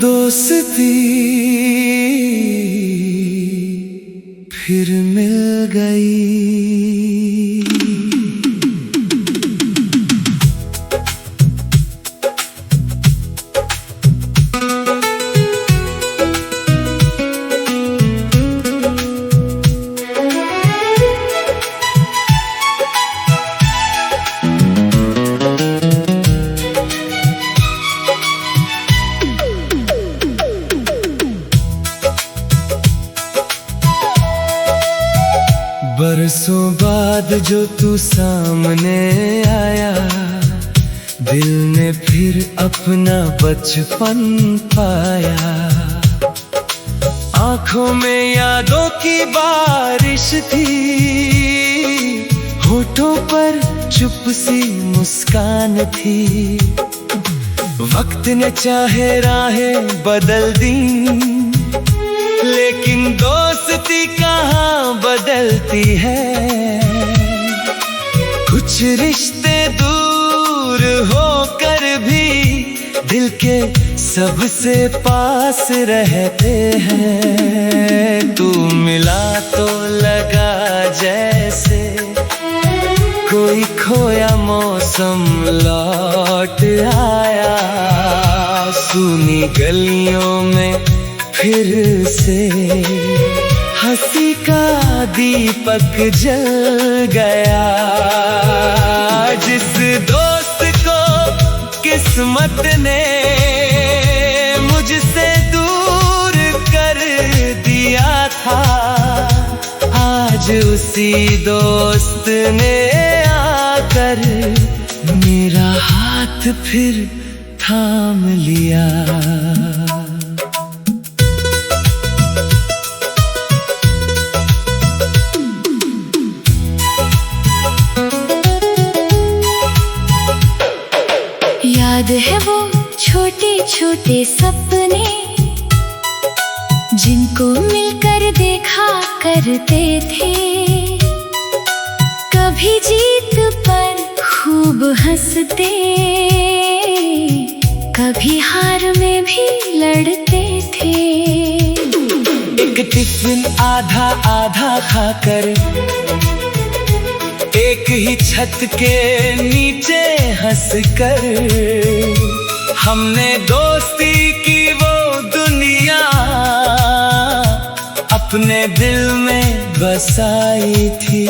दोस्ती फिर मिल गई। बरसों बाद जो तू सामने आया, दिल ने फिर अपना बचपन पाया। आंखों में यादों की बारिश थी, होठों पर चुप सी मुस्कान थी। वक्त ने चाहे राहें बदल दी, लेकिन दोस्ती कहाँ बदलती है। कुछ रिश्ते दूर होकर भी दिल के सबसे पास रहते हैं। तू मिला तो लगा जैसे कोई खोया मौसम लौट आया। सुनी गलियों में फिर से हंसी का दीपक जल गया। जिस दोस्त को किस्मत ने मुझसे दूर कर दिया था, आज उसी दोस्त ने आकर मेरा हाथ फिर थाम लिया। याद है वो छोटे छोटे सपने, जिनको मिलकर देखा करते थे। कभी जीत पर खूब हंसते, कभी हार में भी लड़ते थे। एक टिफिन आधा आधा खाकर, एक ही छत के नीचे हंसकर, हमने दोस्ती की वो दुनिया अपने दिल में बसाई थी।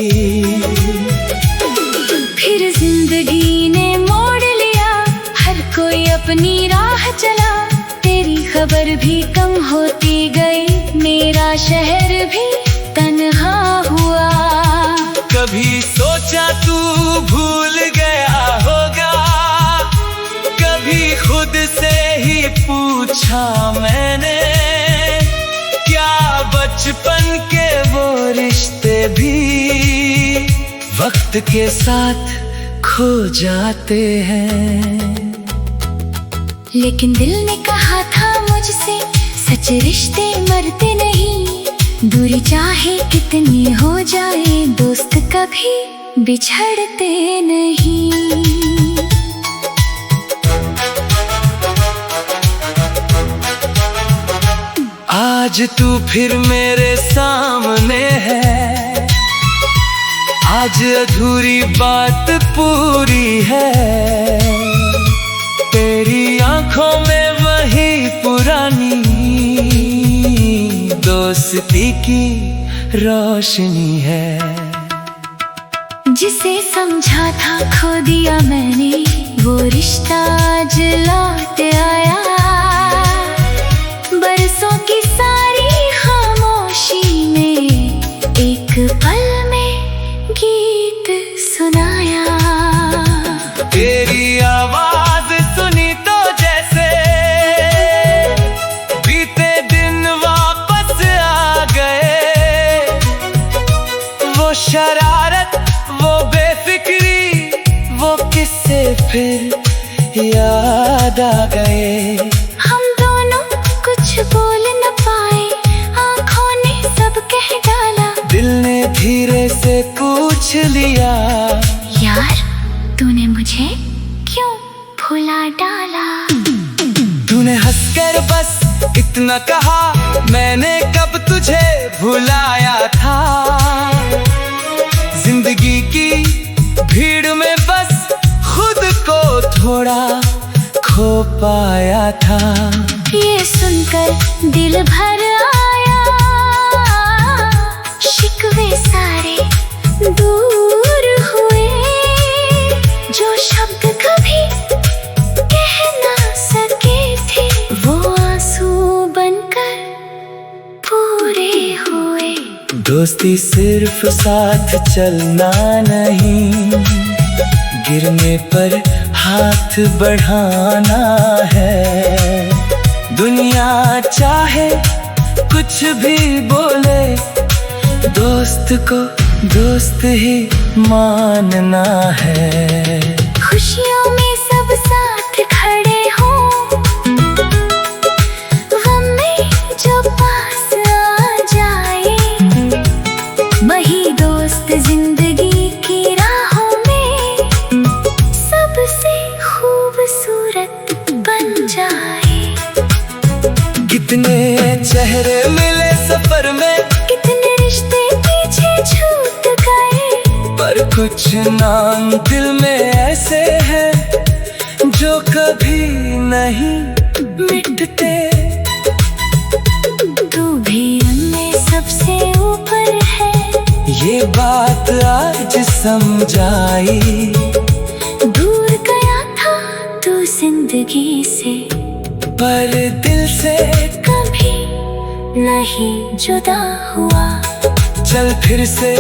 फिर जिंदगी ने मोड़ लिया, हर कोई अपनी राह चला। तेरी खबर भी कम होती गई, मेरा शहर भी तन्हा हुआ। कभी सोचा तू भूल गया होगा, कभी खुद से ही पूछा मैंने, क्या बचपन के वो रिश्ते भी वक्त के साथ खो जाते हैं। लेकिन दिल ने कहा था मुझसे, सच रिश्ते मरते नहीं। दूरी चाहे कितनी हो जाए, दोस्त कभी बिछड़ते नहीं। आज तू फिर मेरे सामने है, आज अधूरी बात पूरी है। तेरी आंखों में वही पुरानी दोस्ती की रोशनी है। जिसे समझा था खो दिया मैंने, वो रिश्ता आज लौट आया। बरसों की सारी खामोशी में एक पल में गीत सुनाया। तेरी आवाज सुनी तो जैसे बीते दिन वापस आ गए। वो शरारत, वो बेफिक्री, वो किस्से फिर याद आ गए। हम दोनों कुछ बोल न पाए, आंखों ने सब कह डाला। दिल ने धीरे से पूछ लिया, यार तूने मुझे क्यों भुला डाला? तूने हंसकर बस इतना कहा मैंने कब तुझे भुलाया था। जिंदगी की भीड़ में बस खुद को थोड़ा खो पाया था। ये सुनकर दिल भर आया, शिकवे सारे दूर हुए। जो शब्द कभी कह ना सके थे, वो आंसू बनकर पूरे हुए। दोस्ती सिर्फ साथ चलना नहीं, गिरने पर हाथ बढ़ाना है। दुनिया चाहे कुछ भी बोले, दोस्त को दोस्त ही मानना है। खुशियों में सब साथ खड़े हों, गम में जो पास आ जाए, वही दोस्त जिंदगी की राहों में सबसे खूबसूरत बन जाए। कितने चेहरे मिले सफर में, कितने रिश्ते पीछे छूट गए, पर कुछ नाम दिल में ऐसे हैं जो कभी नहीं मिटते। तू भी उनमें सबसे ऊपर है, ये बात आज समझाई। दूर गया था तू जिंदगी से, पर दिल से कभी नहीं जुदा हुआ। चल फिर से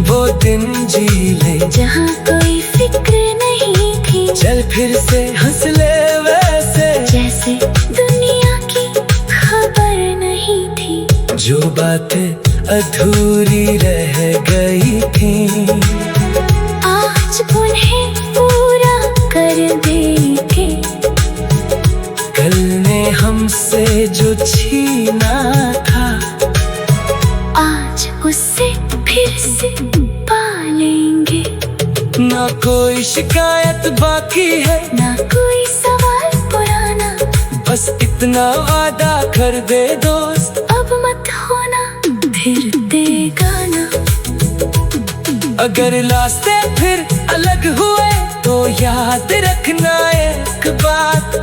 वो दिन जी ले, जहाँ कोई फिक्र नहीं थी। चल फिर से हंस ले वैसे, जैसे दुनिया की खबर नहीं थी। जो बातें अधूरी रह गई थी, आज उन्हें पूरा कर देंगे। कल ने हमसे जो छीना था, आज उससे फिर से पा लेंगे। ना कोई शिकायत बाकी है, ना कोई सवाल पुराना, बस इतना वादा कर दे दोस्त, अब मत होना फिर देगा ना। अगर रास्ते फिर अलग हुए तो याद रखना एक बात,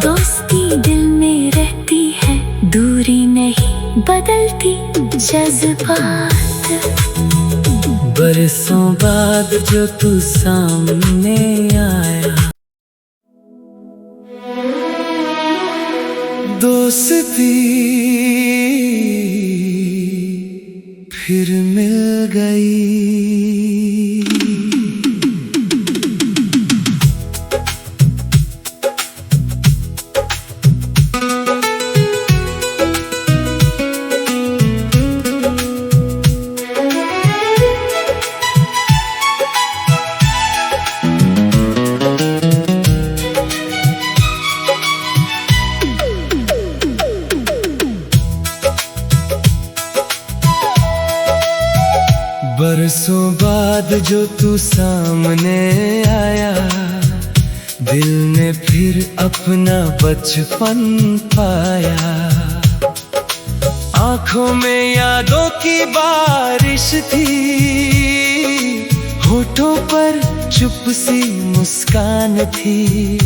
दोस्ती दिल में रहती है, दूरी नहीं बदलती जज्बात। बरसों बाद जो तू सामने आया, दोस्ती फिर मिल गई। बरसों बाद जो तू सामने आया, दिल ने फिर अपना बचपन पाया। आंखों में यादों की बारिश थी, होठों पर चुप सी मुस्कान थी।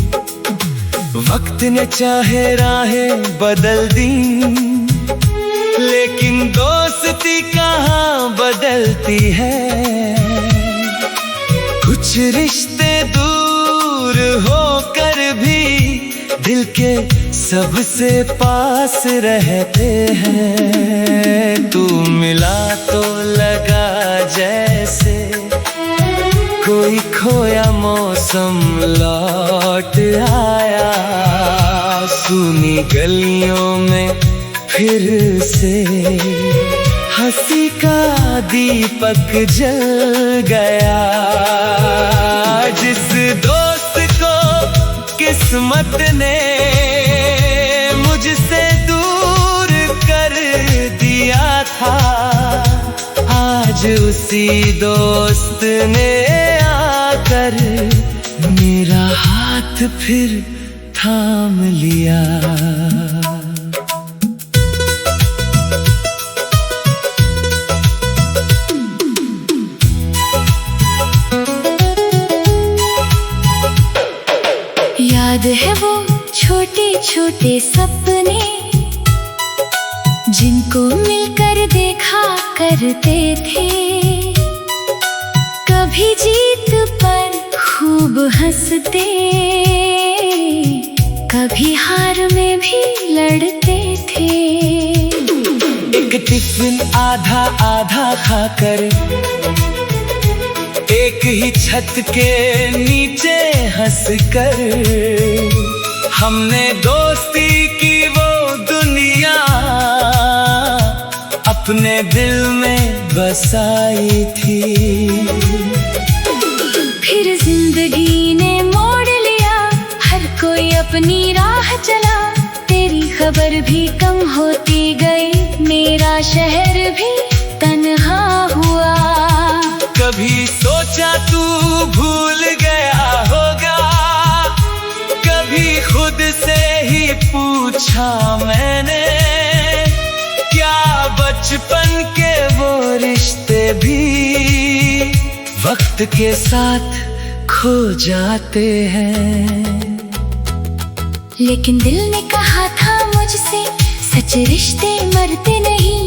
वक्त ने चाहे राहें बदल दी, लेकिन दोस्ती कहाँ बदलती है। कुछ रिश्ते दूर होकर भी दिल के सबसे पास रहते हैं। तू मिला तो लगा जैसे कोई खोया मौसम लौट आया। सुनी गलियों में फिर से हंसी का दीपक जल गया। जिस दोस्त को किस्मत ने मुझसे दूर कर दिया था, आज उसी दोस्त ने आकर मेरा हाथ फिर थाम लिया। याद है वो छोटे छोटे सपने जिनको मिलकर देखा करते थे। कभी जीत पर खूब हंसते, कभी हार में भी लड़ते थे। एक टिफिन आधा आधा खाकर एक ही छत के नीचे हंसकर हमने दोस्ती की वो दुनिया अपने दिल में बसाई थी। फिर जिंदगी ने मोड़ लिया, हर कोई अपनी राह चला। तेरी खबर भी कम होती गई, मेरा शहर भी तन्हा हुआ। कभी सोचा तू भूल गया होगा, कभी खुद से ही पूछा मैंने, क्या बचपन के वो रिश्ते भी वक्त के साथ खो जाते हैं। लेकिन दिल ने कहा था मुझसे, सच रिश्ते मरते नहीं।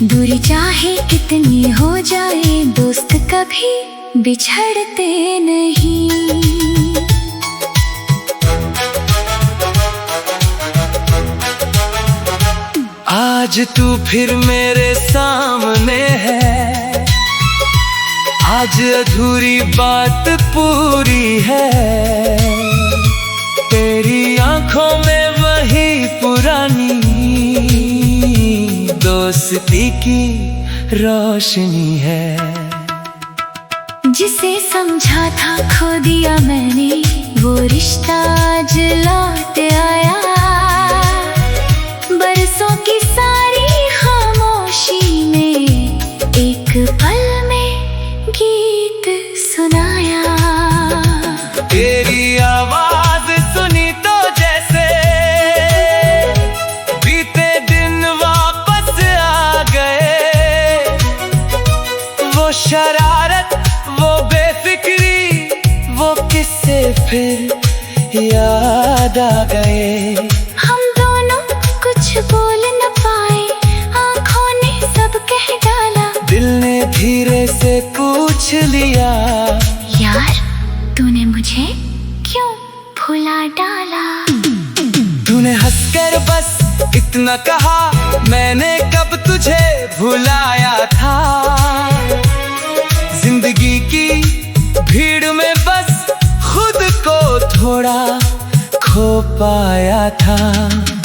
दूरी चाहे कितनी हो जाए, दोस्त कभी बिछड़ते नहीं। आज तू फिर मेरे सामने है, आज अधूरी बात पूरी है। तेरी आंखों में वही पुरानी दोस्ती की रोशनी है। जिसे समझा था खो दिया मैंने, वो रिश्ता आज लौट आया। बरसों की सारी खामोशी में एक पल में गीत सुनाया। तेरी आवाज सुनी तो जैसे बीते दिन वापस आ गए। वो शरारत, वो बेफिक्री, वो किस्से फिर याद आ गए। हम दोनों कुछ बोल न पाए, आंखों ने सब कह डाला। दिल ने धीरे से पूछ लिया, यार तूने मुझे क्यों भुला डाला? तूने हंसकर बस इतना कहा, मैंने कब तुझे भुलाया था। जिंदगी की भीड़ में बस खुद को थोड़ा खो पाया था।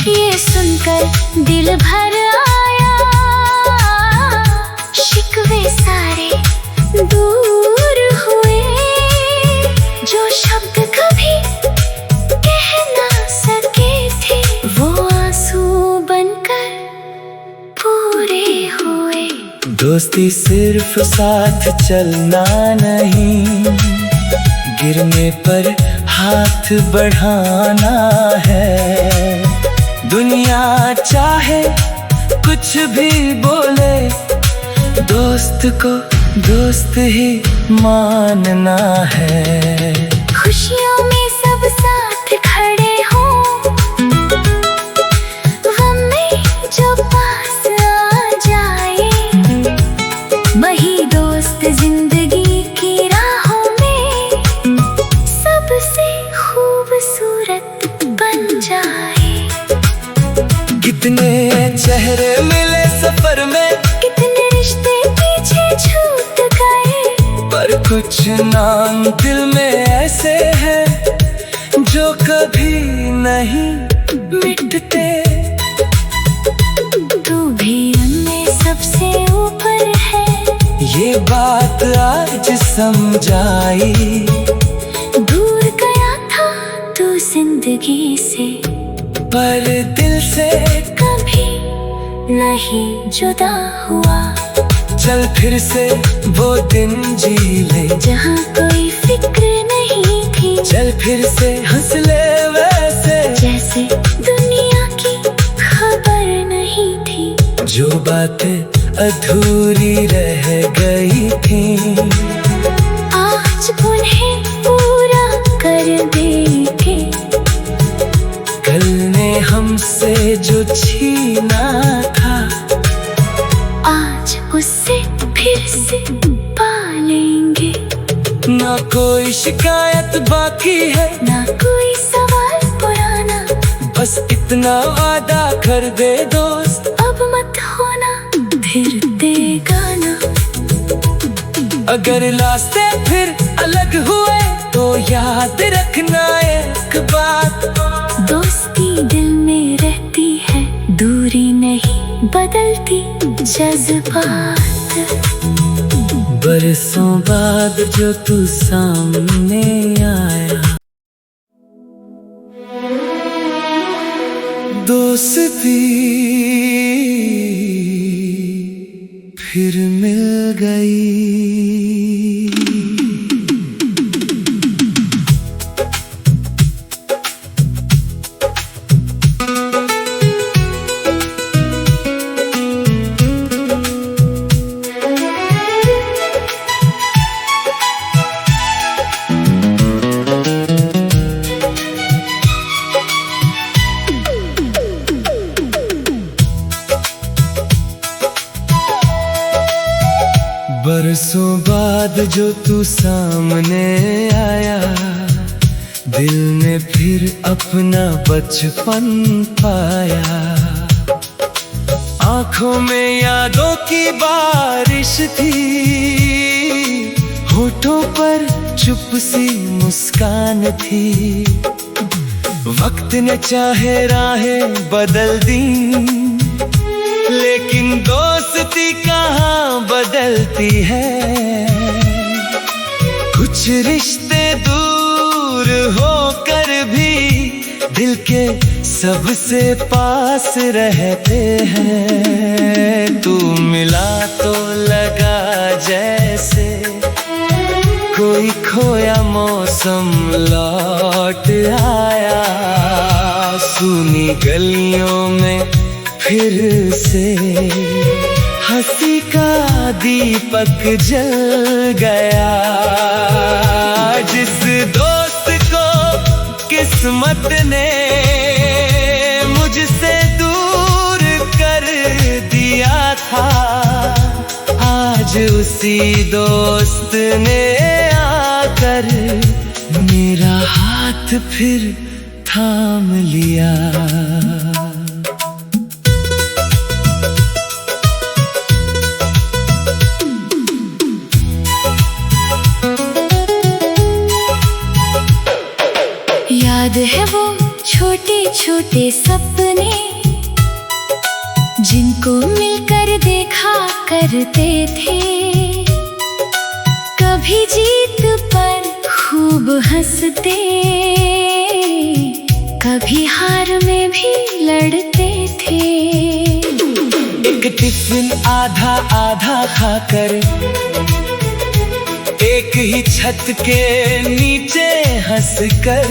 ये सुनकर दिल भर आया, शिकवे सारे दूर हुए। जो शब्द कभी कह ना सके थे, वो आंसू बनकर पूरे हुए। दोस्ती सिर्फ साथ चलना नहीं, गिरने पर हाथ बढ़ाना है। दुनिया चाहे कुछ भी बोले, दोस्त को दोस्त ही मानना है। खुशियों में सब साथ खड़े हों, गम में जो पास आ जाए। वही दोस्त जिंदगी की राहों में सबसे खूबसूरत बन जाए। कितने चेहरे मिले सफर में, कितने रिश्ते पीछे छूट गए। पर कुछ नाम दिल में ऐसे हैं जो कभी नहीं मिटते। तू भी उनमें सबसे ऊपर है, ये बात आज समझाई। दूर गया था तू जिंदगी से, पर दिल से कभी नहीं जुदा हुआ। चल फिर से वो दिन जी ले, जहाँ कोई फिक्र नहीं थी। चल फिर से हंस ले वैसे, जैसे दुनिया की खबर नहीं थी। जो बातें अधूरी रह गई थी, आज उन्हें पूरा कर दे के शिकायत बाकी है, ना कोई सवाल पुराना, बस इतना वादा कर दे दोस्त, अब मत होना फिर देगा ना। अगर रास्ते फिर अलग हुए तो याद रखना एक बात, दोस्ती दिल में रहती है, दूरी नहीं बदलती जज्बात। बरसों बाद जो तू सामने आया, दोस्ती फिर मिल गई। बरसों बाद जो तू सामने आया, दिल ने फिर अपना बचपन पाया। आंखों में यादों की बारिश थी, होठों पर चुप सी मुस्कान थी। वक्त ने चाहे राहें बदल दी, लेकिन दोस्ती कहाँ बदलती है। कुछ रिश्ते दूर होकर भी दिल के सबसे पास रहते हैं। तू मिला तो लगा जैसे कोई खोया मौसम लौट आया। सुनी गलियों में फिर से हंसी का दीपक जल गया। जिस दोस्त को किस्मत ने मुझसे दूर कर दिया था, आज उसी दोस्त ने आकर मेरा हाथ फिर थाम लिया। याद है वो छोटे छोटे सपने जिनको मिलकर देखा करते थे। कभी जीत पर खूब हंसते, कभी हार में भी लड़ते थे। एक टिफिन आधा आधा खाकर, एक ही छत के नीचे हंसकर,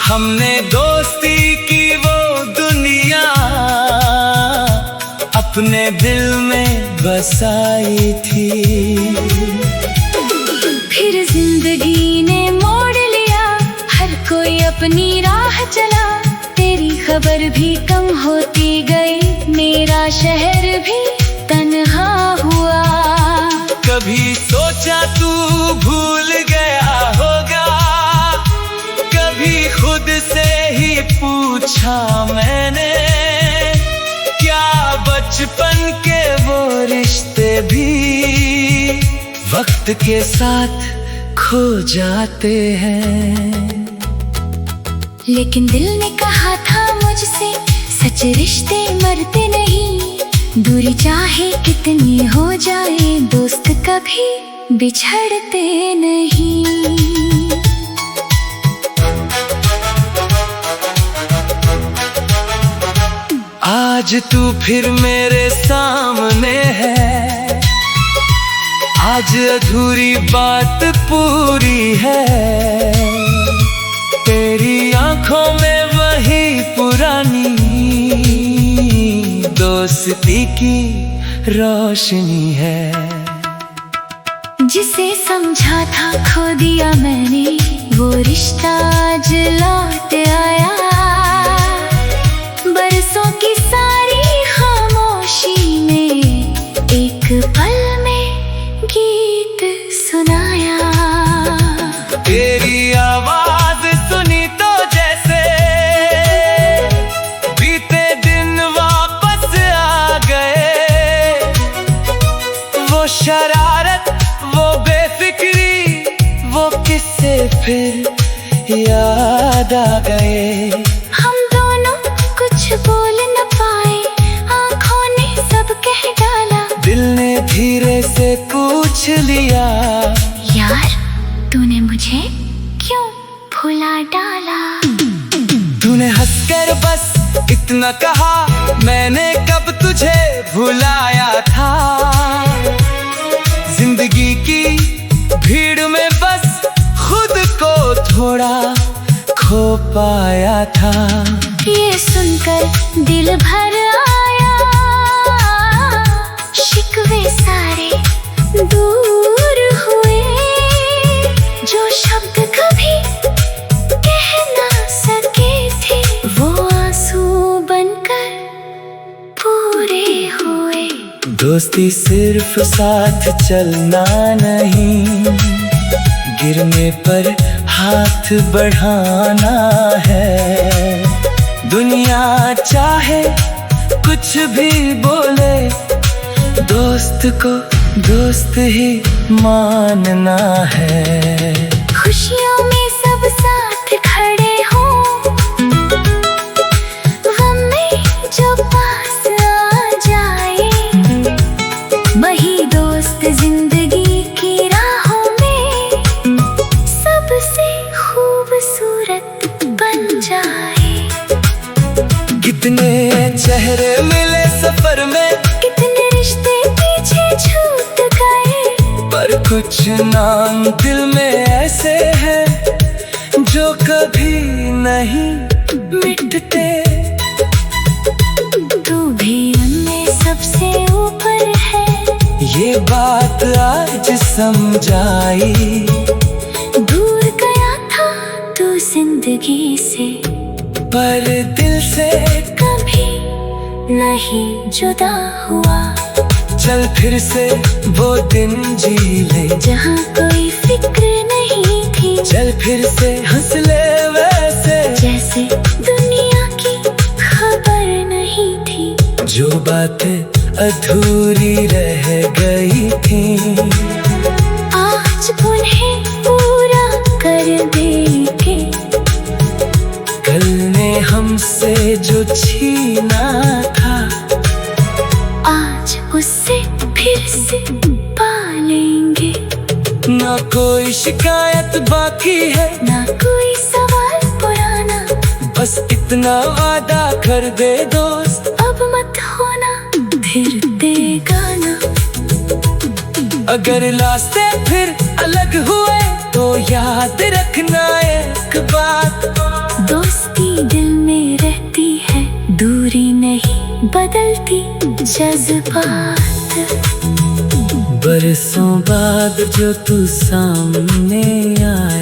हमने दोस्ती की वो दुनिया अपने दिल में बसाई थी। फिर जिंदगी ने मोड़ लिया, हर कोई अपनी राह चला। तेरी खबर भी कम होती गई, मेरा शहर भी तन्हा हुआ। कभी सोचा तू भूल गया होगा, कभी खुद से ही पूछा मैंने, क्या बचपन के वो रिश्ते भी वक्त के साथ खो जाते हैं। लेकिन दिल ने कहा था मुझसे, सच रिश्ते मरते नहीं। दूरी चाहे कितनी हो जाए, दोस्त कभी बिछड़ते नहीं। आज तू फिर मेरे सामने है, आज अधूरी बात पूरी है। तेरी आंखों में वही पुरानी दोस्ती की रोशनी है। जिसे समझा था खो दिया मैंने, वो रिश्ता आज लौट आया। बरसों की सारी खामोशी में एक पल में गीत सुनाया। फिर याद आ गए। हम दोनों कुछ बोल न पाए, आंखों ने सब कह डाला। दिल ने धीरे से पूछ लिया, यार तूने मुझे क्यों भुला डाला? तूने हंसकर बस इतना कहा, मैंने कब तुझे भुलाया था। जिंदगी की भीड़ में बस खुद को थोड़ा खो पाया था। ये सुनकर दिल भर आया, शिकवे सारे दूर हुए। जो शब्द कभी कह ना सके थे, वो आंसू बनकर पूरे हुए। दोस्ती सिर्फ साथ चलना नहीं, गिरने पर हाथ बढ़ाना है। दुनिया चाहे कुछ भी बोले, दोस्त को दोस्त ही मानना है। खुशियों में सब साथ खड़े हों, गम में जो पास आ जाए, वही दोस्त जिंदगी की राहों में सबसे खूबसूरत बन जाए। कितने चेहरे मिले सफर में, कितने रिश्ते पीछे छूट गए, पर कुछ नाम दिल में ऐसे हैं जो कभी नहीं मिटते। तू भी उनमें सबसे ऊपर है, ये बात आज समझाई। दूर गया था तू जिंदगी से, पर दिल से कभी नहीं जुदा हुआ। चल फिर से वो दिन जी ले, जहाँ कोई फिक्र नहीं थी। चल फिर से हंस ले वैसे, जैसे दुनिया की खबर नहीं थी। जो बातें अधूरी रह गई थी, आज उन्हें पूरा कर देंगे। कल ने हमसे जो छीना था, आज उससे फिर से पालेंगे। ना कोई शिकायत बाकी है, ना कोई सवाल पुराना, बस इतना वादा कर दे दोस्त, अब मत होना फिर बेगाना। अगर रास्ते फिर अलग हुए तो याद रखना एक बात, दोस्ती दिल में रहती है, दूरी नहीं बदलती जज्बात। बरसों बाद जो तू सामने आए,